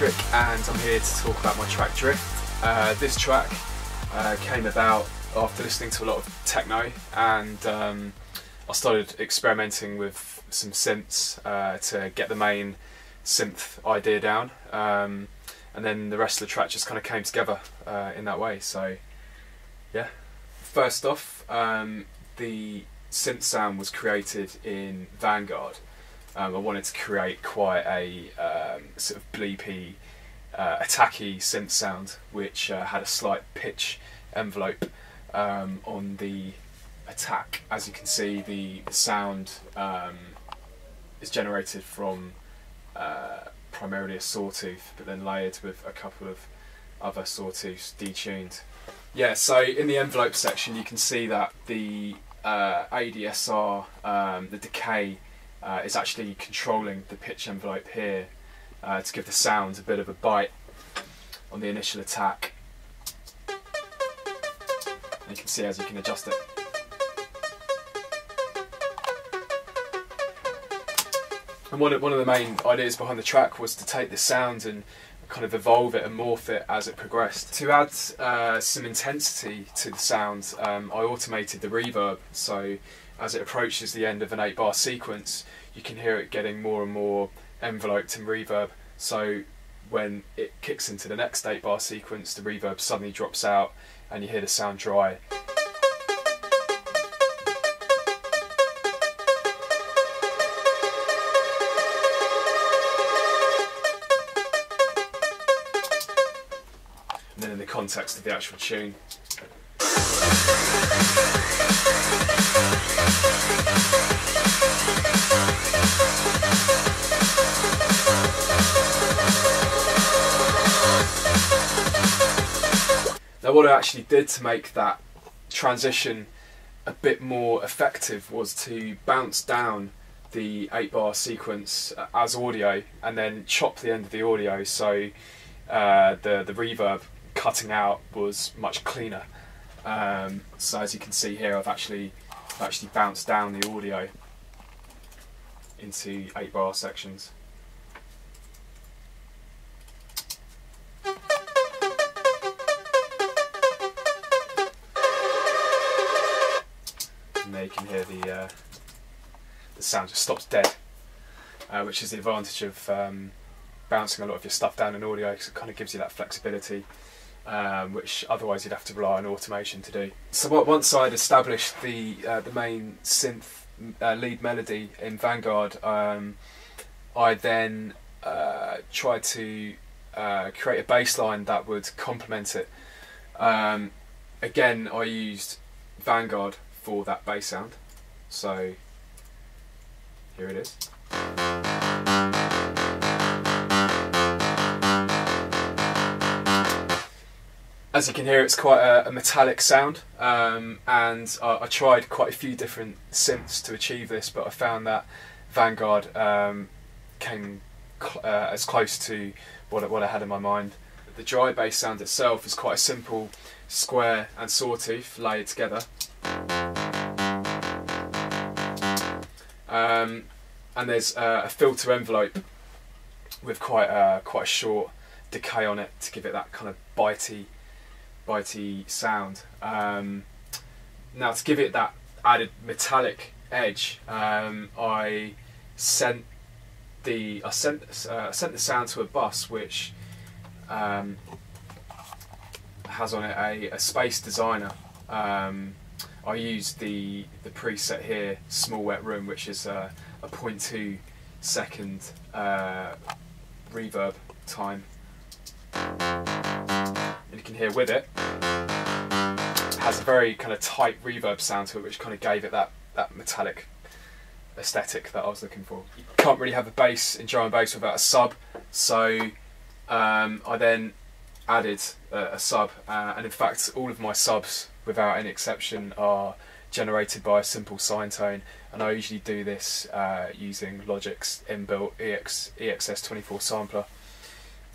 Metrik, and I'm here to talk about my track Drift. This track came about after listening to a lot of techno, and I started experimenting with some synths to get the main synth idea down, and then the rest of the track just kind of came together in that way. So yeah, first off, the synth sound was created in Vanguard. I wanted to create quite a sort of bleepy, attacky synth sound, which had a slight pitch envelope on the attack. As you can see, the sound is generated from primarily a sawtooth, but then layered with a couple of other sawtooths detuned. Yeah, so in the envelope section you can see that the ADSR, the decay, is actually controlling the pitch envelope here to give the sound a bit of a bite on the initial attack. And you can see as you can adjust it. And one of the main ideas behind the track was to take the sound and kind of evolve it and morph it as it progressed. To add some intensity to the sound, I automated the reverb, so as it approaches the end of an 8-bar sequence, you can hear it getting more and more enveloped in reverb. So when it kicks into the next 8-bar sequence, the reverb suddenly drops out and you hear the sound dry. And then in the context of the actual tune. Now what I actually did to make that transition a bit more effective was to bounce down the 8-bar sequence as audio and then chop the end of the audio, so the reverb cutting out was much cleaner. So as you can see here, I've actually bounced down the audio into 8-bar sections. And there you can hear the sound just stops dead, which is the advantage of bouncing a lot of your stuff down in audio, because it kind of gives you that flexibility, which otherwise you'd have to rely on automation to do. So once I'd established the main synth lead melody in Vanguard, I then tried to create a bass line that would complement it. Again, I used Vanguard for that bass sound, so here it is. As you can hear, it's quite a metallic sound, and I tried quite a few different synths to achieve this, but I found that Vanguard came as close to what I had in my mind. The dry bass sound itself is quite a simple square and sawtooth layered together. And there's a filter envelope with quite a short decay on it to give it that kind of bitey sound. Now to give it that added metallic edge, I sent the sound to a bus which has on it a space designer. I used the preset here, Small Wet Room, which is a 0.2 second reverb time. And you can hear with it, it has a very kind of tight reverb sound to it, which kind of gave it that metallic aesthetic that I was looking for. You can't really have a bass in drum and bass without a sub, so I then added a sub, and in fact all of my subs without any exception are generated by a simple sine tone, and I usually do this using Logic's inbuilt EXS24 sampler,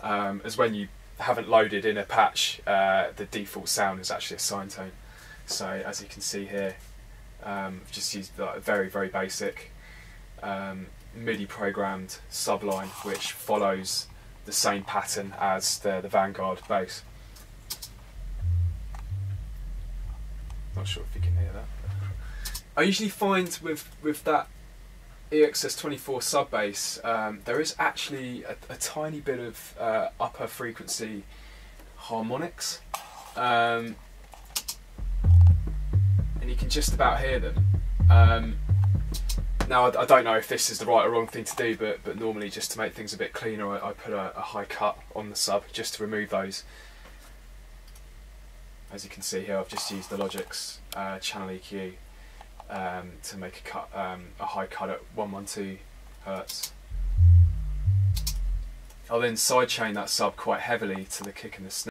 as when you haven't loaded in a patch, the default sound is actually a sine tone. So as you can see here, I've just used a very basic MIDI programmed subline which follows the same pattern as the Vanguard bass. Not sure if you can hear that. I usually find with that EXS24 sub bass, there is actually a tiny bit of upper frequency harmonics, and you can just about hear them. Now I don't know if this is the right or wrong thing to do, but normally, just to make things a bit cleaner, I put a high cut on the sub just to remove those. As you can see here, I've just used the Logic's channel EQ to make a high cut at 112 Hz. I'll then sidechain that sub quite heavily to the kick and the snare.